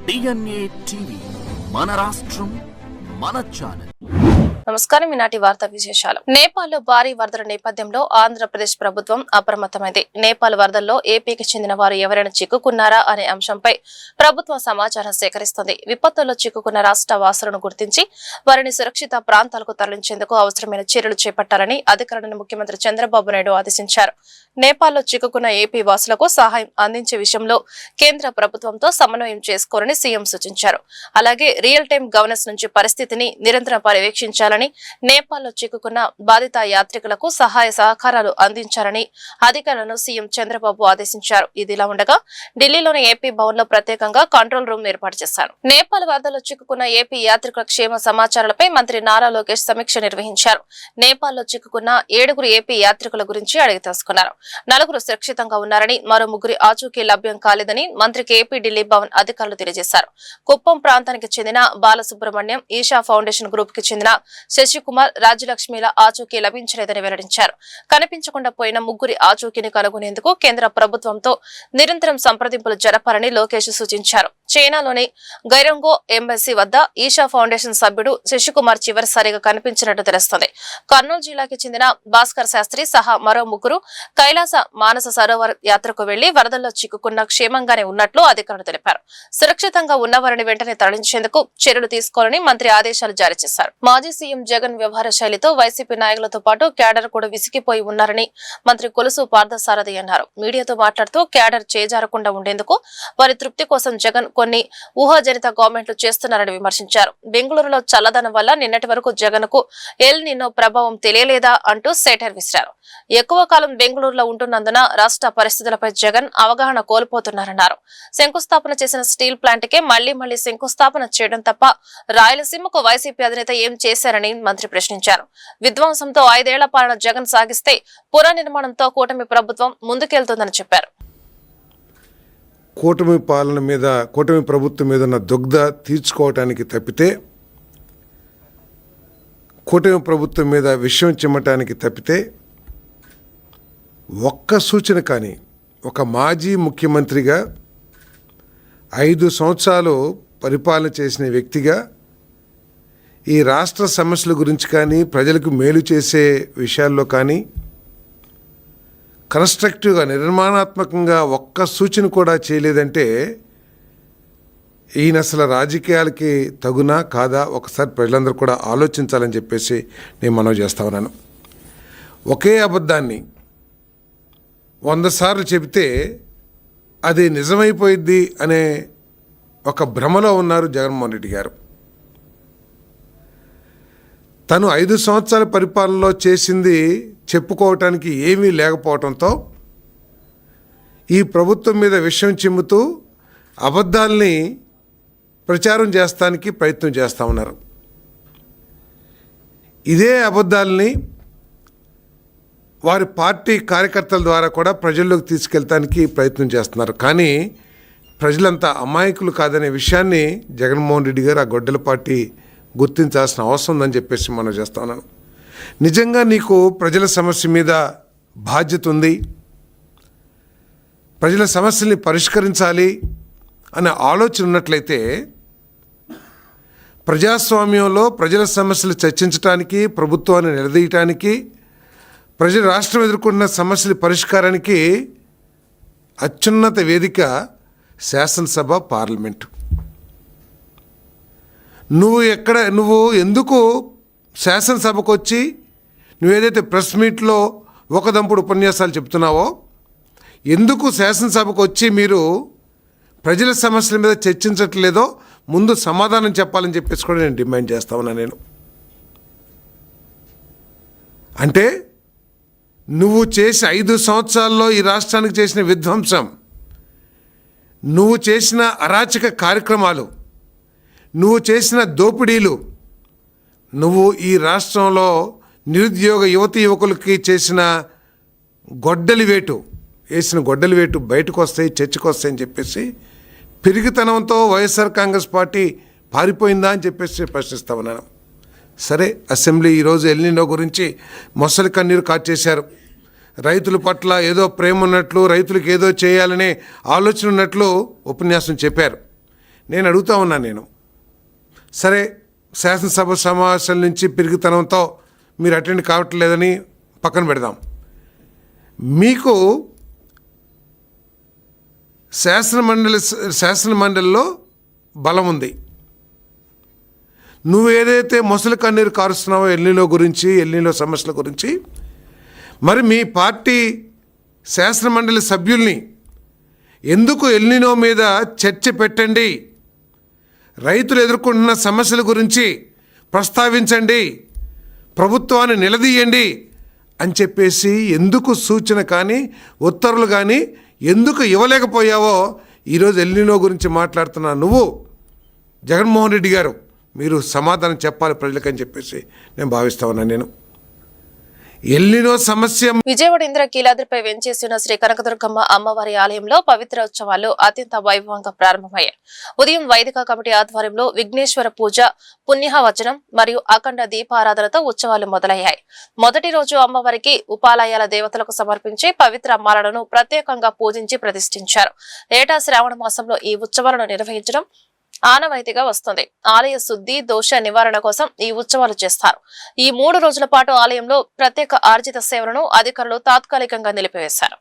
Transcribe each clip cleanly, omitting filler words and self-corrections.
DNA TV మన రాష్ట్రం మన ఛానల్. నమస్కారం. ఈనాటి వార్తా విశేషాలు. నేపాల్లో భారీ వరదల నేపథ్యంలో ఆంధ్రప్రదేశ్ ప్రభుత్వం అప్రమత్తమైంది. నేపాల్ వరదల్లో ఏపీకి చెందిన వారు ఎవరైనా చిక్కుకున్నారా అనే అంశంపై ప్రభుత్వం సమాచారం సేకరిస్తుంది. విపత్తుల్లో చిక్కుకున్న రాష్ట్ర వాసులను గుర్తించి వారిని సురక్షిత ప్రాంతాలకు తరలించేందుకు అవసరమైన చర్యలు చేపట్టాలని అధికారులను ముఖ్యమంత్రి చంద్రబాబు నాయుడు ఆదేశించారు. నేపాల్లో చిక్కుకున్న ఏపీ వాసులకు సహాయం అందించే విషయంలో కేంద్ర ప్రభుత్వంతో సమన్వయం చేసుకోవాలని సీఎం సూచించారు. అలాగే రియల్ టైం గవర్నెన్స్ నుంచి పరిస్థితిని నిరంతరం పర్యవేక్షించాలని, నేపాల్లో చిక్కుకున్న బాధిత యాత్రికులకు సహాయ సహకారాలు అందించాలని అధికారులను సీఎం చంద్రబాబు ఆదేశించారు. ఇదిలా ఉండగా ఢిల్లీలోని ఏపీ భవన్ లో ప్రత్యేకంగా కంట్రోల్ రూమ్ ఏర్పాటు చేశారు. నేపాల్ వరదలో చిక్కుకున్న ఏపీ యాత్రికుల క్షేమ సమాచారాలపై మంత్రి నారా లోకేష్ సమీక్ష నిర్వహించారు. నేపాల్లో చిక్కుకున్న 7 ఏపీ యాత్రికుల గురించి అడిగి తెలుసుకున్నారు. 4 సురక్షితంగా ఉన్నారని, మరో 3 ఆచూకీ లభ్యం కాలేదని మంత్రికి ఏపీ ఢిల్లీ భవన్ అధికారులు తెలియజేశారు. కుప్పం ప్రాంతానికి చెందిన బాలసుబ్రహ్మణ్యం, ఈషా ఫౌండేషన్ గ్రూప్ కి చెందిన శశికుమార్, రాజ్యలక్ష్మిల ఆచూకీ లభించలేదని వెల్లడించారు. కనిపించకుండా పోయిన 3 ఆచూకీని కనుగొనేందుకు కేంద్ర ప్రభుత్వంతో నిరంతరం సంప్రదింపులు జరపాలని లోకేష్ సూచించారు. చైనాలోని గైరంగో ఎంబసీ వద్ద ఈషా ఫౌండేషన్ సభ్యుడు శశికుమార్ చివరిసారిగా కనిపించినట్టు తెలుస్తోంది. కర్నూలు జిల్లాకి చెందిన భాస్కర్ శాస్త్రి సహా మరో 3 కైలాస మానస సరోవర్ యాత్రకు వెళ్లి వరదల్లో చిక్కుకున్న క్షేమంగానే ఉన్నట్లు అధికారులు తెలిపారు. సురక్షితంగా ఉన్నవారిని వెంటనే తరలించేందుకు చర్యలు తీసుకోవాలని మంత్రి ఆదేశాలు జారీ చేశారు. మాజీ సీఎం జగన్ వ్యవహార శైలితో వైసీపీ నాయకులతో పాటు క్యాడర్ కూడా విసిగిపోయి ఉన్నారని మంత్రి కొలుసు పార్థసారథి అన్నారు. మీడియాతో మాట్లాడుతూ క్యాడర్ చేజారకుండా ఉండేందుకు వారి తృప్తి కోసం జగన్ కొన్ని ఊహాజనిత కామెంట్లు చేస్తున్నారని విమర్శించారు. బెంగళూరులో చల్లదనం వల్ల నిన్నటి వరకు జగన్ కు ఎల్ నినో ప్రభావం తెలియలేదా అంటూ సెటైర్ విసిరారు. ఎక్కువ కాలం బెంగళూరులో ఉంటున్నందున రాష్ట్ర పరిస్థితులపై జగన్ అవగాహన కోల్పోతున్నారన్నారు. శంకుస్థాపన చేసిన స్టీల్ ప్లాంట్ కే మళ్లీ శంకుస్థాపన చేయడం తప్ప రాయలసీమకు వైసీపీ అధినేత ఏం చేశారని మంత్రి ప్రశ్నించారు. విధ్వంసంతో 5 ఏళ్ల పాలన జగన్ సాగిస్తే పునర్నిర్మాణంతో కూటమి ప్రభుత్వం ముందుకెళ్తుందని చెప్పారు. కూటమి ప్రభుత్వం మీద ఉన్న దుగ్ధ తీర్చుకోవటానికి తప్పితే, కూటమి ప్రభుత్వం మీద విషయం చిమ్మటానికి తప్పితే ఒక్క సూచన కానీ ఒక మాజీ ముఖ్యమంత్రిగా 5 సంవత్సరాలు పరిపాలన చేసిన వ్యక్తిగా ఈ రాష్ట్ర సమస్యల గురించి కానీ, ప్రజలకు మేలు చేసే విషయాల్లో కానీ కన్స్ట్రక్టివ్గా, నిర్మాణాత్మకంగా ఒక్క సూచన కూడా చేయలేదంటే ఈయన అసలు రాజకీయాలకి తగునా కాదా ఒకసారి ప్రజలందరూ కూడా ఆలోచించాలని చెప్పేసి నేను మనవి చేస్తా ఉన్నాను. ఒకే అబద్ధాన్ని 100 సార్లు చెబితే అది నిజమైపోయిద్ది అనే ఒక భ్రమలో ఉన్నారు జగన్మోహన్ రెడ్డి గారు. తను 5 సంవత్సరాల పరిపాలనలో చేసింది చెప్పుకోవటానికి ఏమీ లేకపోవడంతో ఈ ప్రభుత్వం మీద విషయం చిమ్ముతూ అబద్ధాల్ని ప్రచారం చేస్తానికి ప్రయత్నం చేస్తూ ఉన్నారు. ఇదే అబద్ధాలని వారి పార్టీ కార్యకర్తల ద్వారా కూడా ప్రజల్లోకి తీసుకెళ్తానికి ప్రయత్నం చేస్తున్నారు. కానీ ప్రజలంతా అమాయకులు కాదనే విషయాన్ని జగన్మోహన్ రెడ్డి గారు, ఆ గొడ్డల పార్టీ గుర్తించాల్సిన అవసరం ఉందని చెప్పేసి మనం చేస్తా ఉన్నాను. నిజంగా నీకు ప్రజల సమస్య మీద బాధ్యత ఉంది, ప్రజల సమస్యల్ని పరిష్కరించాలి అనే ఆలోచన ఉన్నట్లయితే ప్రజాస్వామ్యంలో ప్రజల సమస్యలు చర్చించడానికి, ప్రభుత్వాన్ని నిలదీయటానికి, ప్రజల రాష్ట్రం ఎదుర్కొన్న సమస్యల పరిష్కారానికి అత్యున్నత వేదిక శాసనసభ, పార్లమెంటు. నువ్వు ఎందుకు శాసనసభకు వచ్చి నువ్వేదైతే ప్రెస్ మీట్లో ఒకదంపుడు ఉపన్యాసాలు చెప్తున్నావో, ఎందుకు శాసనసభకు వచ్చి మీరు ప్రజల సమస్యల మీద చర్చించట్లేదో ముందు సమాధానం చెప్పాలని చెప్పేసి కూడా నేను డిమాండ్ చేస్తా ఉన్నా. నేను అంటే నువ్వు చేసిన 5 సంవత్సరాల్లో ఈ రాష్ట్రానికి చేసిన విధ్వంసం, నువ్వు చేసిన అరాచక కార్యక్రమాలు, నువ్వు చేసిన దోపిడీలు, నువ్వు ఈ రాష్ట్రంలో నిరుద్యోగ యువకులకి చేసిన వేసిన గొడ్డలి వేటు బయటకు వస్తాయి, చర్చకు వస్తాయని చెప్పేసి పిరిగితనంతో వైఎస్ఆర్ కాంగ్రెస్ పార్టీ పారిపోయిందా అని చెప్పేసి ప్రశ్నిస్తా ఉన్నాను. సరే, అసెంబ్లీ ఈరోజు ఎల్ నినో గురించి మొసలి కన్నీరు కార్చేశారు. రైతుల పట్ల ఏదో ప్రేమ ఉన్నట్లు, రైతులకు ఏదో చేయాలనే ఆలోచన ఉన్నట్లు ఉపన్యాసం చెప్పారు. నేను అడుగుతా ఉన్నాను. నేను సరే శాసనసభ సమావేశాల నుంచి పెరుగుతనంతో మీరు అటెండ్ కావట్లేదని పక్కన పెడదాం. మీకు శాసనమండలిలో బలం ఉంది. నువ్వు ఏదైతే మొసలి కన్నీరు కారుస్తున్నావో ఎల్నీలో సమస్యల గురించి, మరి మీ పార్టీ శాసనమండలి సభ్యుల్ని ఎందుకు ఎల్నినో మీద చర్చ పెట్టండి, రైతులు ఎదుర్కొంటున్న సమస్యల గురించి ప్రస్తావించండి, ప్రభుత్వాన్ని నిలదీయండి అని చెప్పేసి ఎందుకు సూచన కానీ ఉత్తర్వులు కానీ ఎందుకు ఇవ్వలేకపోయావో ఈరోజు ఎల్నినో గురించి మాట్లాడుతున్నా నువ్వు జగన్మోహన్ రెడ్డి గారు మీరు సమాధానం చెప్పాలి ప్రజలకని చెప్పేసి నేను భావిస్తా ఉన్నాను. నేను ఎల్నినో సమస్య విజయవాడ ఇంద్రకీలాద్రిపై వెంచేసిన శ్రీ కనకదుర్గమ్మ అమ్మవారి ఆలయంలో పవిత్ర ఉత్సవాలు అత్యంత వైభవంగా ప్రారంభమయ్యాయి. ఉదయం వైదిక కమిటీ ఆధ్వర్యంలో విఘ్నేశ్వర పూజ, పుణ్యవచనం మరియు అఖండ దీపారాధనతో ఉత్సవాలు మొదలయ్యాయి. మొదటి రోజు అమ్మవారికి ఉపాలయాల దేవతలకు సమర్పించి పవిత్ర మాలలను ప్రత్యేకంగా పూజించి ప్రతిష్ఠించారు. ఏటా శ్రావణ మాసంలో ఈ ఉత్సవాలను నిర్వహించడం ఆనవాయితీగా వస్తుంది. ఆలయ శుద్ధి, దోష నివారణ కోసం ఈ ఉత్సవాలు చేస్తారు. ఈ 3 రోజుల పాటు ఆలయంలో ప్రత్యేక ఆర్జిత సేవలను అధికారులు తాత్కాలికంగా నిలిపివేశారు.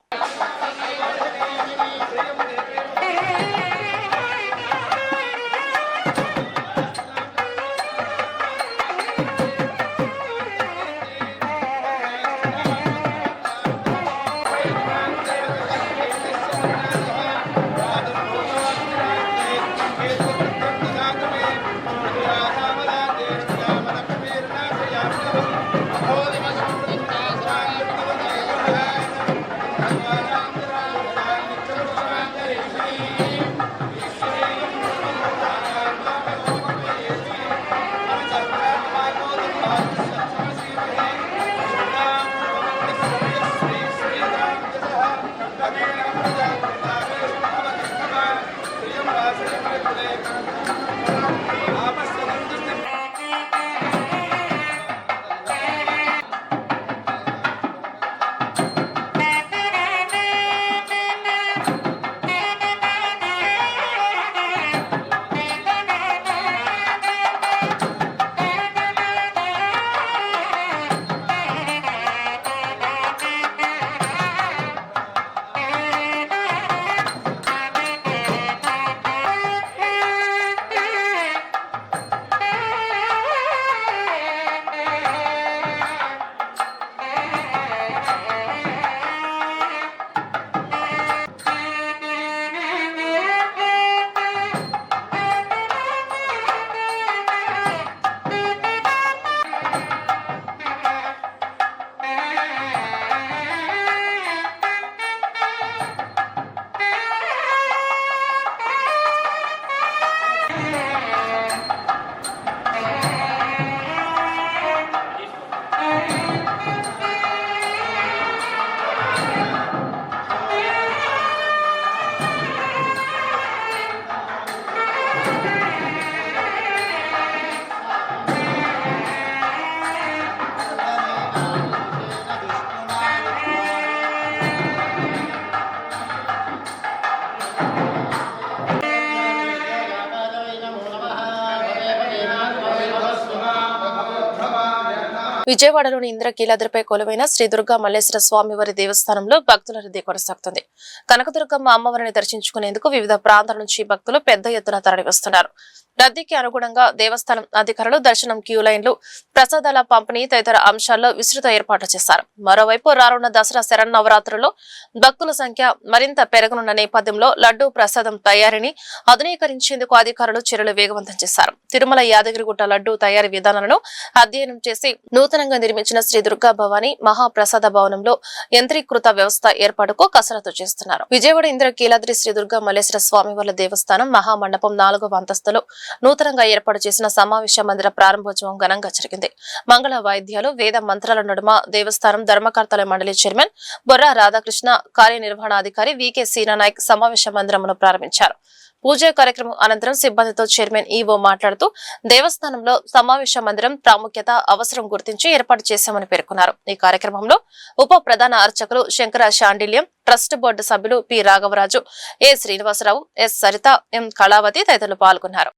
విజయవాడలోని ఇంద్రకీలాద్రిపై కొలువైన శ్రీ దుర్గా మల్లేశ్వర స్వామి వారి దేవస్థానంలో భక్తుల రద్దీ కొనసాగుతుంది. కనకదుర్గమ్మ అమ్మవారిని దర్శించుకునేందుకు వివిధ ప్రాంతాల నుంచి భక్తులు పెద్ద ఎత్తున తరలివస్తున్నారు. రద్దీకి అనుగుణంగా దేవస్థానం అధికారులు దర్శనం, క్యూ లైన్లు, ప్రసాదాల పంపిణీ తదితర అంశాల్లో విస్తృత ఏర్పాట్లు చేశారు. మరోవైపు రానున్న దసరా శరన్నవరాత్రుల్లో భక్తుల సంఖ్య మరింత పెరగనున్న నేపథ్యంలో లడ్డూ ప్రసాదం తయారీని ఆధునీకరించేందుకు అధికారులు చర్యలు వేగవంతం చేశారు. తిరుమల యాదగిరిగుట్ట లడ్డూ తయారీ విధానాలను అధ్యయనం చేసి నూతనంగా నిర్మించిన శ్రీ దుర్గా భవానీ మహాప్రసాద భవనంలో యంత్రీకృత వ్యవస్థ ఏర్పాటుకు కసరత్తు చేస్తున్నారు. విజయవాడ ఇంద్రకీలాద్రి శ్రీ దుర్గా మల్లేశ్వర స్వామి వారి దేవస్థానం మహామండపం 4వ అంతస్తులో నూతనంగా ఏర్పాటు చేసిన సమావేశ మందిర ప్రారంభోత్సవం ఘనంగా జరిగింది. మంగళ వాయిద్యాలు, వేద మంత్రాల నడుమ దేవస్థానం ధర్మకర్తల మండలి చైర్మన్ బొర్రా రాధాకృష్ణ, కార్యనిర్వహణాధికారి వికే సీనానాయక్ సమావేశ మందిరమును ప్రారంభించారు. పూజా కార్యక్రమం అనంతరం సిబ్బందితో చైర్మన్ ఈవో మాట్లాడుతూ దేవస్థానంలో సమావేశ మందిరం ప్రాముఖ్యత, అవసరం గుర్తించి ఏర్పాటు చేశామని పేర్కొన్నారు. ఈ కార్యక్రమంలో ఉప ప్రధాన అర్చకులు శంకర శాండిల్యం, ట్రస్ట్ బోర్డు సభ్యులు పి రాఘవరాజు, ఏ శ్రీనివాసరావు, ఎస్ సరిత, ఎం కళావతి తదితరులు పాల్గొన్నారు.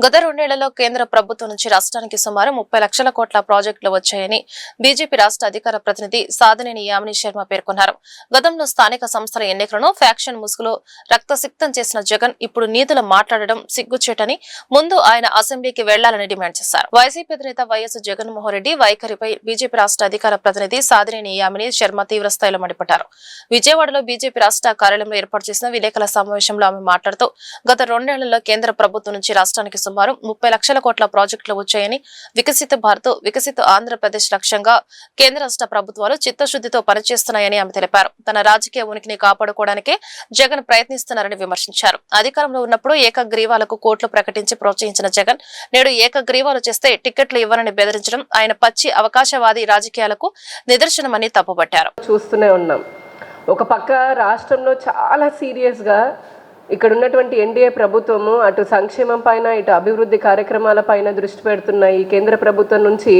గత 2 ఏళ్లలో కేంద్ర ప్రభుత్వం నుంచి రాష్ట్రానికి సుమారు 30 లక్షల కోట్ల ప్రాజెక్టులు వచ్చాయని బీజేపీ రాష్ట్ర అధికార ప్రతినిధి సాధినేని యామిని శర్మ పేర్కొన్నారు. గతంలో స్థానిక సంస్థల ఎన్నికలను ఫ్యాక్షన్ ముసుగులో రక్తసిక్తం చేసిన జగన్ ఇప్పుడు నీతులు మాట్లాడడం సిగ్గుచేటని, ముందు ఆయన అసెంబ్లీకి వెళ్లాలని డిమాండ్ చేశారు. వైసీపీ అధినేత వైఎస్ జగన్మోహన్ రెడ్డి వైఖరిపై బీజేపీ రాష్ట్ర అధికార ప్రతినిధి సాధినేని యామిని శర్మ తీవ్రస్థాయిలో మండిపడ్డారు. విజయవాడలో బీజేపీ రాష్ట్ర కార్యాలయంలో ఏర్పాటు చేసిన విలేకరుల సమావేశంలో ఆమె మాట్లాడుతూ గత 2 ఏళ్లలో కేంద్ర ప్రభుత్వం నుంచి రాష్ట్రానికి సుమారు 30 లక్షల కోట్ల ప్రాజెక్టులు వచ్చాయని, వికసిత భారత్, వికసిత ఆంధ్రప్రదేశ్ లక్ష్యంగా కేంద్ర రాష్ట్ర ప్రభుత్వాలు చిత్తశుద్దితో పనిచేస్తున్నాయని ఆమె తెలిపారు. తన రాజకీయ ఉనికిని కాపాడుకోవడానికే జగన్ ప్రయత్నిస్తున్నారని విమర్శించారు. అధికారంలో ఉన్నప్పుడు ఏకగ్రీవాలకు కోట్లు ప్రకటించి ప్రోత్సహించిన జగన్ నేడు ఏకగ్రీవాలు చేస్తే టికెట్లు ఇవ్వరని బెదిరించడం ఆయన పచ్చి అవకాశవాది రాజకీయాలకు నిదర్శనమని తప్పుపట్టారు. చూస్తూనే ఉన్నాం. ఒక పక్క రాష్ట్రంలో చాలా సీరియస్గా ఇక్కడ ఉన్నటువంటి ఎన్డీఏ ప్రభుత్వము అటు సంక్షేమం పైన, ఇటు అభివృద్ధి కార్యక్రమాల పైన దృష్టి పెడుతున్నాయి. కేంద్ర ప్రభుత్వం నుంచి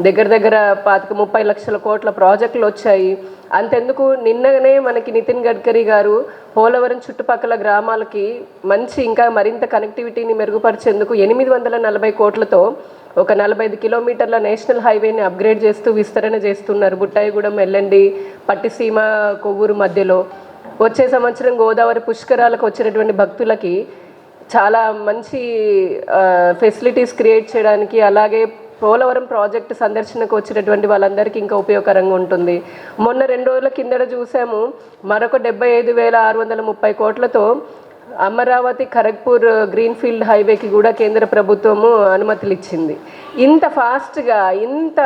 దగ్గర 30 లక్షల కోట్ల ప్రాజెక్టులు వచ్చాయి. అంతెందుకు, నిన్ననే మనకి నితిన్ గడ్కరీ గారు పోలవరం చుట్టుపక్కల గ్రామాలకి మంచి ఇంకా మరింత కనెక్టివిటీని మెరుగుపరిచేందుకు 840 కోట్లతో ఒక 45 కిలోమీటర్ల నేషనల్ హైవేని అప్గ్రేడ్ చేస్తూ విస్తరణ చేస్తున్నారు. బుట్టాయిగూడెం, ఎల్లండి, పట్టిసీమ, కొవ్వూరు మధ్యలో. వచ్చే సంవత్సరం గోదావరి పుష్కరాలకు వచ్చినటువంటి భక్తులకి చాలా మంచి ఫెసిలిటీస్ క్రియేట్ చేయడానికి, అలాగే పోలవరం ప్రాజెక్టు సందర్శనకు వచ్చినటువంటి వాళ్ళందరికీ ఇంకా ఉపయోగకరంగా ఉంటుంది. మొన్న 2 రోజుల కిందట చూసాము, మరొక 75,630 కోట్లతో అమరావతి ఖరగ్పూర్ గ్రీన్ఫీల్డ్ హైవేకి కూడా కేంద్ర ప్రభుత్వము అనుమతులు ఇచ్చింది. ఇంత ఫాస్ట్గా, ఇంత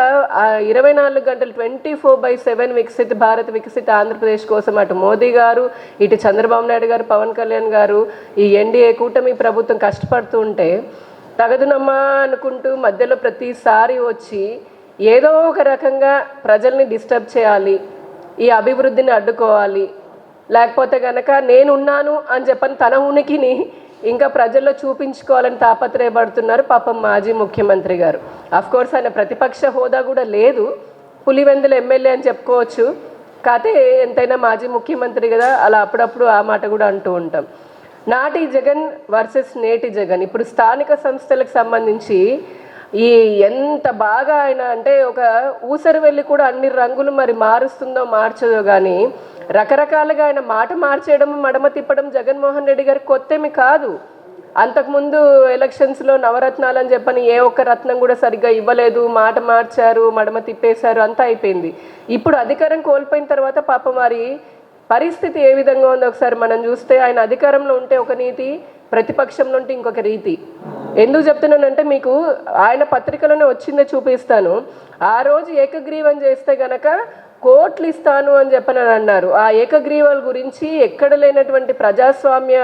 24 గంటలు 24/7 వికసిత భారత్, వికసిత ఆంధ్రప్రదేశ్ కోసం అటు మోదీ గారు, ఇటు చంద్రబాబు నాయుడు గారు, పవన్ కళ్యాణ్ గారు, ఈ ఎన్డీఏ కూటమి ప్రభుత్వం కష్టపడుతూ ఉంటే తగదునమ్మా అనుకుంటూ మధ్యలో ప్రతిసారి వచ్చి ఏదో ఒక రకంగా ప్రజల్ని డిస్టర్బ్ చేయాలి, ఈ అభివృద్ధిని అడ్డుకోవాలి, లేకపోతే కనుక నేనున్నాను అని చెప్పని తన ఉనికిని ఇంకా ప్రజల్లో చూపించుకోవాలని తాపత్రయపడుతున్నారు పాపం మాజీ ముఖ్యమంత్రి గారు. అఫ్కోర్స్ ఆయన ప్రతిపక్ష హోదా కూడా లేదు, పులివెందుల ఎమ్మెల్యే అని చెప్పుకోవచ్చు. కాకపోతే ఎంతైనా మాజీ ముఖ్యమంత్రి కదా, అలా అప్పుడప్పుడు ఆ మాట కూడా అంటూ ఉంటాం. నాటి జగన్ వర్సెస్ నేటి జగన్. ఇప్పుడు స్థానిక సంస్థలకు సంబంధించి ఈ ఎంత బాగా ఆయన అంటే ఒక ఊసరి వెళ్ళి కూడా అన్ని రంగులు మరి మారుస్తుందో మార్చదో కానీ రకరకాలుగా ఆయన మాట మార్చేయడం, మడమ తిప్పడం జగన్మోహన్ రెడ్డి గారికి కొత్తేమి కాదు. అంతకుముందు ఎలక్షన్స్లో నవరత్నాలు అని చెప్పని ఏ ఒక్క రత్నం కూడా సరిగ్గా ఇవ్వలేదు, మాట మార్చారు, మడమ తిప్పేశారు, అంతా అయిపోయింది. ఇప్పుడు అధికారం కోల్పోయిన తర్వాత పాపం వారి పరిస్థితి ఏ విధంగా ఉందో ఒకసారి మనం చూస్తే, ఆయన అధికారంలో ఉంటే ఒక నీతి, ప్రతిపక్షంలో ఉంటే ఇంకొక రీతి. ఎందుకు చెప్తున్నానంటే మీకు ఆయన పత్రికలోనే వచ్చిందే చూపిస్తాను. ఆ రోజు ఏకగ్రీవం చేస్తే గనక కోట్లు ఇస్తాను అని చెప్పని అన్నారు. ఆ ఏకగ్రీవాల గురించి ఎక్కడ లేనటువంటి ప్రజాస్వామ్య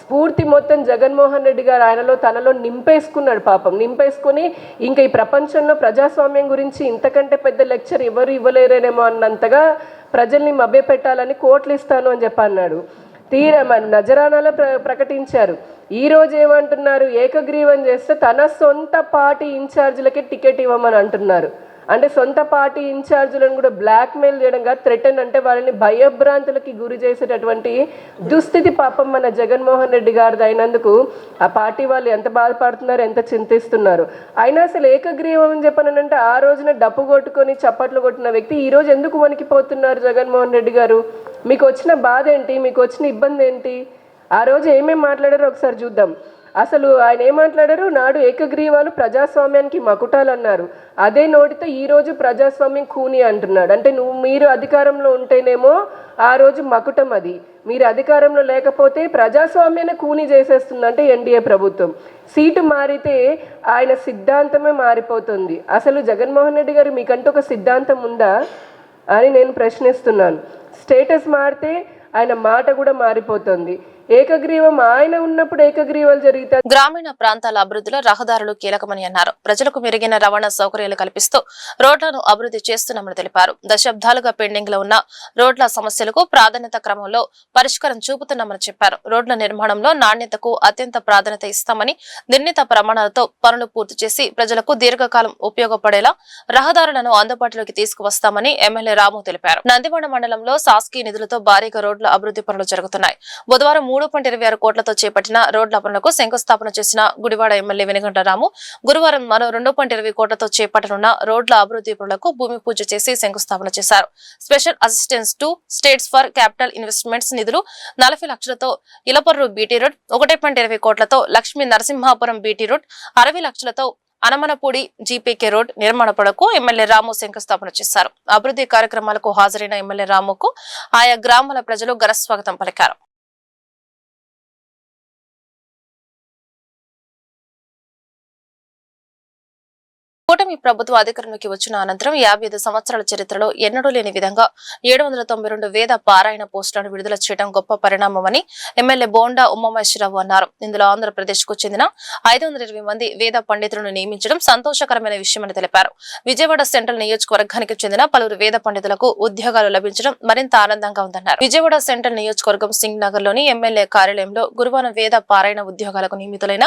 స్ఫూర్తి మొత్తం జగన్మోహన్ రెడ్డి గారు ఆయనలో తనలో నింపేసుకున్నాడు. పాపం నింపేసుకుని ఇంకా ఈ ప్రపంచంలో ప్రజాస్వామ్యం గురించి ఇంతకంటే పెద్ద లెక్చర్ ఎవరు ఇవ్వలేరేనేమో అన్నంతగా ప్రజల్ని మభ్యపెట్టాలని కోట్లు ఇస్తాను అని చెప్పి అన్నాడు. మన నజరానాలో ప్రకటించారు. ఈ రోజు ఏమంటున్నారు, ఏకగ్రీవం చేస్తే తన సొంత పార్టీ ఇన్ఛార్జీలకే టికెట్ ఇవ్వమని అంటున్నారు. అంటే సొంత పార్టీ ఇన్ఛార్జీలను కూడా బ్లాక్మెయిల్ చేయడంగా, థ్రెటన్ అంటే వాళ్ళని భయభ్రాంతులకి గురి చేసేటటువంటి దుస్థితి పాపం మన జగన్మోహన్ రెడ్డి గారిది అయినందుకు ఆ పార్టీ వాళ్ళు ఎంత బాధపడుతున్నారు, ఎంత చింతిస్తున్నారు. అయినా అసలు ఏకగ్రీవం అని చెప్పనంటే ఆ రోజున డప్పు కొట్టుకొని చప్పట్లు కొట్టిన వ్యక్తి ఈ రోజు ఎందుకు వణికిపోతున్నారు జగన్మోహన్ రెడ్డి గారు? మీకు వచ్చిన బాధ ఏంటి, మీకు వచ్చిన ఇబ్బంది ఏంటి? ఆ రోజు ఏమేమి మాట్లాడారో ఒకసారి చూద్దాం. అసలు ఆయన ఏం మాట్లాడారు, నాడు ఏకగ్రీవాలు ప్రజాస్వామ్యానికి మకుటాలు అన్నారు. అదే నోటితో ఈరోజు ప్రజాస్వామ్యం కూని అంటున్నాడు. అంటే మీరు అధికారంలో ఉంటేనేమో ఆ రోజు మకుటం, అది మీరు అధికారంలో లేకపోతే ప్రజాస్వామ్యాన్ని కూని చేసేస్తుంది అంటే ఎన్డీఏ ప్రభుత్వం. సీటు మారితే ఆయన సిద్ధాంతమే మారిపోతుంది. అసలు జగన్మోహన్ రెడ్డి గారు మీకంటూ ఒక సిద్ధాంతం ఉందా అని నేను ప్రశ్నిస్తున్నాను. స్టేటస్ మారితే ఆయన మాట కూడా మారిపోతుంది. ఏకగ్రీవం ఆయన ఉన్నప్పుడు ఏకగ్రీవాలు జరిగితే గ్రామీణ ప్రాంతాల అభివృద్ధిలో రహదారులు కీలకమని అన్నారు. ప్రజలకు మెరుగైన రవాణా సౌకర్యాలు కల్పిస్తూ రోడ్లను అభివృద్ధి చేస్తున్నామని తెలిపారు. దశాబ్దాలుగా పెండింగ్ లో ఉన్న రోడ్ల సమస్యలకు ప్రాధాన్యత క్రమంలో పరిష్కారం చూపుతున్నామని చెప్పారు. రోడ్ల నిర్మాణంలో నాణ్యతకు అత్యంత ప్రాధాన్యత ఇస్తామని, నిర్ణీత ప్రమాణాలతో పనులు పూర్తి చేసి ప్రజలకు దీర్ఘకాలం ఉపయోగపడేలా రహదారులను అందుబాటులోకి తీసుకువస్తామని ఎమ్మెల్యే రాము తెలిపారు. నందివాడ మండలంలో సాస్కీ నిధులతో భారీగా రోడ్ల అభివృద్ధి పనులు జరుగుతున్నాయి. బుధవారం 3.26 కోట్లతో చేపట్టిన రోడ్ల పనులకు శంకుస్థాపన చేసిన గుడివాడ ఎమ్మెల్యే వెనుగంట రాము గురువారం మరో 2.20 కోట్లతో చేపట్టనున్న రోడ్ల అభివృద్ధి పనులకు భూమి పూజ చేసి శంకుస్థాపన చేశారు. Special assistance to states for capital investments నిధులు 40 లక్షలతో ఇలపర్రు బీటీ రోడ్, 1.20 కోట్లతో లక్ష్మీ నరసింహాపురం బీటీ రోడ్, 60 లక్షలతో అనమనపూడి జీపీకే రోడ్ నిర్మాణ పనులకు ఎమ్మెల్యే రాము శంకుస్థాపన చేశారు. అభివృద్ధి కార్యక్రమాలకు హాజరైన ఎమ్మెల్యే రాముకు ఆయా గ్రామాల ప్రజలు ఘనస్వాగతం పలికారు. కూటమి ప్రభుత్వం అధికారంలోకి వచ్చిన అనంతరం 55 సంవత్సరాల చరిత్రలో ఎన్నడూ లేని విధంగా 792 వేద పారాయణ పోస్టులను విడుదల చేయడం గొప్ప పరిణామమని ఎమ్మెల్యే బోండా ఉమామహేశ్వరరావు అన్నారు. ఇందులో ఆంధ్రప్రదేశ్ కు చెందిన 520 మంది వేద పండితులను నియమించడం సంతోషకరమైన విషయమని తెలిపారు. విజయవాడ సెంట్రల్ నియోజకవర్గానికి చెందిన పలువురు వేద పండితులకు ఉద్యోగాలు లభించడం మరింత ఆనందంగా ఉందన్నారు. విజయవాడ సెంట్రల్ నియోజకవర్గం సింగ్ నగర్ లోని ఎమ్మెల్యే కార్యాలయంలో గురువారం వేద పారాయణ ఉద్యోగాలకు నియమితులైన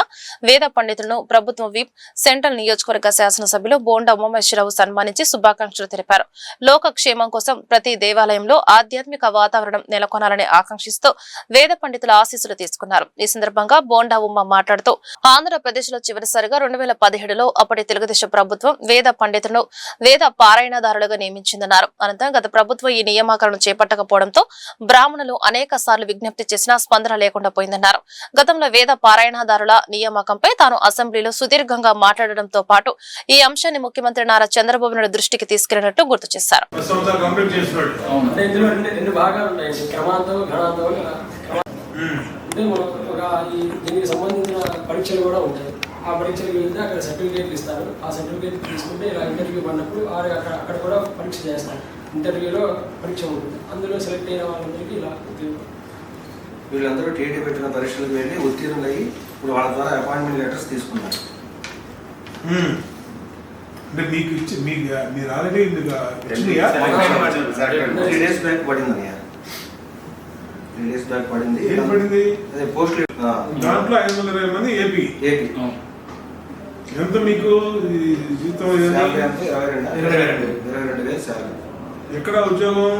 వేద పండితులను ప్రభుత్వం విప్ సెంట్రల్ నియోజకవర్గ శాసనసభ్యులు బోండా ఉమామహేశ్వరరావు సన్మానించి శుభాకాంక్షలు తెలిపారు. లోక క్షేమం కోసం ప్రతి దేవాలయంలో ఆధ్యాత్మిక వాతావరణం నెలకొనాలని ఆకాంక్షిస్తూ వేద పండితుల ఆశీస్సులు తీసుకున్నారు. ఈ సందర్భంగా బోండా ఉమ్మ మాట్లాడుతూ ఆంధ్రప్రదేశ్ లో చివరిసారిగా 2017లో అప్పటి తెలుగుదేశం ప్రభుత్వం వేద పండితులను వేద పారాయణదారులుగా నియమించిందన్నారు. అనంతరం గత ప్రభుత్వం ఈ నియామకాలను చేపట్టకపోవడంతో బ్రాహ్మణులు అనేక సార్లు విజ్ఞప్తి చేసినా స్పందన లేకుండా పోయిందన్నారు. గతంలో వేద పారాయణదారుల నియామకంపై తాను అసెంబ్లీలో సుదీర్ఘంగా మాట్లాడడంతో పాటు ఈ అంశాన్ని ముఖ్యమంత్రి నారా చంద్రబాబు నాయుడు దృష్టికి తీసుకెళ్లినట్టు గుర్తు చేశారు. దీనికి సంబంధించిన పరీక్షలు కూడా ఉంటాయి. ఆ పరీక్షలకు వెళ్తే అక్కడ సర్టిఫికేట్లు ఇస్తారు. ఆ సర్టిఫికేట్ తీసుకుంటే ఇలా ఇంటర్వ్యూ పడినప్పుడు అక్కడ కూడా పరీక్ష చేస్తారు. ఇంటర్వ్యూలో పరీక్ష ఉంటుంది. అందులో సెలెక్ట్ అయిన వాళ్ళందరికీ ఇలా వీళ్ళందరూ టీటీ పెట్టిన పరీక్షలకు వెళ్ళి ఉత్తీర్ణులయ్యి ఇప్పుడు వాళ్ళ ద్వారా అపాయింట్మెంట్ లెటర్స్ తీసుకున్నారు. అంటే మీకు ఇచ్చి మీరు ఆల్రెడీ 3 days బ్యాక్ పడింది. 3 days బ్యాక్ పడింది. అదే పోస్ట్ దాంట్లో 520 మంది ఏపీ. ఎంత మీకు జీతం? 22,000 శాలరీ. ఎక్కడ ఉద్యోగం?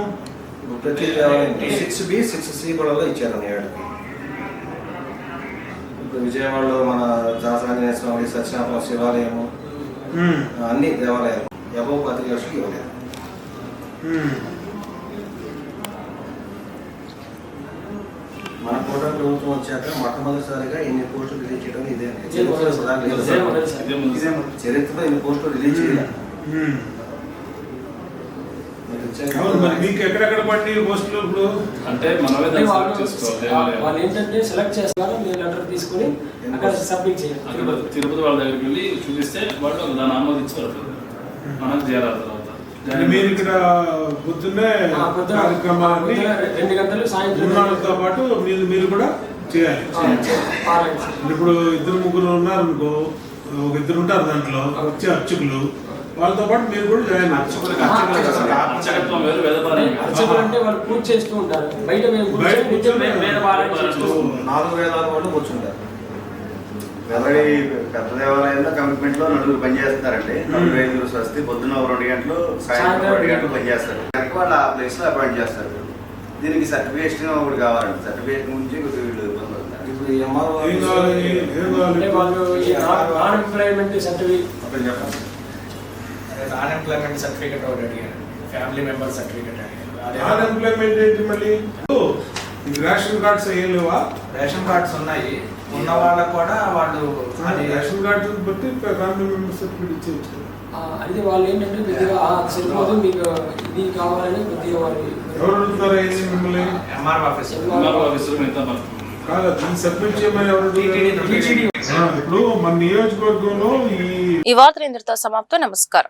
ప్రతి 6B 6C కూడా ఇచ్చారు ఏడుకి. ఇప్పుడు విజయవాడలో మన దాసాంజనేయ స్వామి, సత్యనారాయణ శివాలయము, అన్ని దేవాలయాలు 25 లక్షలు ఇవ్వలేదు. మన కోట ప్రభుత్వం వచ్చాక మొట్టమొదటిసారిగా ఇన్ని పోస్టులు రిలీజ్ చేయడం ఇదే. చరిత్రలో ఇన్ని పోస్టులు రిలీజ్ చేయాలి. మీకు ఎక్కడెక్కడ పట్టి పోస్టులు? ఇప్పుడు అంటే వాళ్ళు ఏంటంటే సెలెక్ట్ చేస్తారు, మీరు లెటర్ తీసుకుని అక్కడ సబ్మిట్ చేయాలి. తిరుపతి వాళ్ళ దగ్గరికి వెళ్ళి చూపిస్తే వాళ్ళు దాన్ని ఆమోదించారు. మనకు చేరాలి. మీరు ఇక్కడ పొద్దున్నే కార్యక్రమాన్ని 2 గంటలు సాయంత్రం పాటు మీరు కూడా చేయాలి. ఇప్పుడు 2-3 ఉన్నారు అనుకో, ఒక 2 ఉంటారు దాంట్లో వచ్చే అర్చకులు, వాళ్ళతో పాటు మీరు కూడా జాయిన్ అవ్వచ్చు. అర్చకత్వం వేరు, వేదపారాయణ వేరు. అర్చకులు అంటే వాళ్ళు పూజ చేస్తూ ఉంటారు. బయట మేము బయట కూర్చొని వేదపారాయణ చేస్తూ ఉంటాం. 4 వేల వాళ్ళు కూర్చుంటారు. ఎవరి పెద్ద దేవాలయంలో కమిట్మెంట్ లో 4 పనిచేస్తున్నారండి. 4 స్వస్తి పొద్దున్న 2 గంటలు, సాయంత్రం 2 గంటలు పనిచేస్తారు. కనుక వాళ్ళు ఆ ప్లేస్ లో అపాయింట్ చేస్తారు. దీనికి సర్టిఫికేషన్ ఒకటి కావాలండి. సర్టిఫికేషన్ గురించి వీళ్ళు ఇబ్బంది పడుతున్నారు. ఇప్పుడు ఏం కావాలి? అంటే వాళ్ళు ఈ నాన్ ఎంప్లాయ్మెంట్ సర్టిఫికేట్ ఒకటి చెప్పండి. నాన్ ఎంప్లాయ్మెంట్ సర్టిఫికేట్ ఒకటి అడిగారు. ఫ్యామిలీ మెంబర్ సర్టిఫికేట్ అడిగారు. నాన్ ఎంప్లాయ్మెంట్ ఏంటి మళ్ళీ? ఇది రేషన్ కార్డ్స్ ఏం లేవా? రేషన్ కార్డ్స్ ఉన్నాయి. ఉన్న వాళ్ళకు కూడా వాళ్ళు అది రేషన్ కార్డు బట్టి ఫ్యామిలీ మెంబర్ సర్టిఫికేట్ ఇచ్చేయచ్చు. అయితే వాళ్ళు ఏంటంటే కొద్దిగా సరిపోదు, మీకు ఇది కావాలని కొద్దిగా వాళ్ళు ఎవరు అడుగుతారా ఏంటి మిమ్మల్ని? ఎంఆర్ ఆఫీస్ ఆఫీసులో మిగతా మరి కాదు, ఈ సబ్మిట్ చేయమని ఎవరు అడుగుతారు? ఇప్పుడు మన నియోజకవర్గంలో ఈ వార్తలు ఇంతటితో సమాప్తం. నమస్కారం.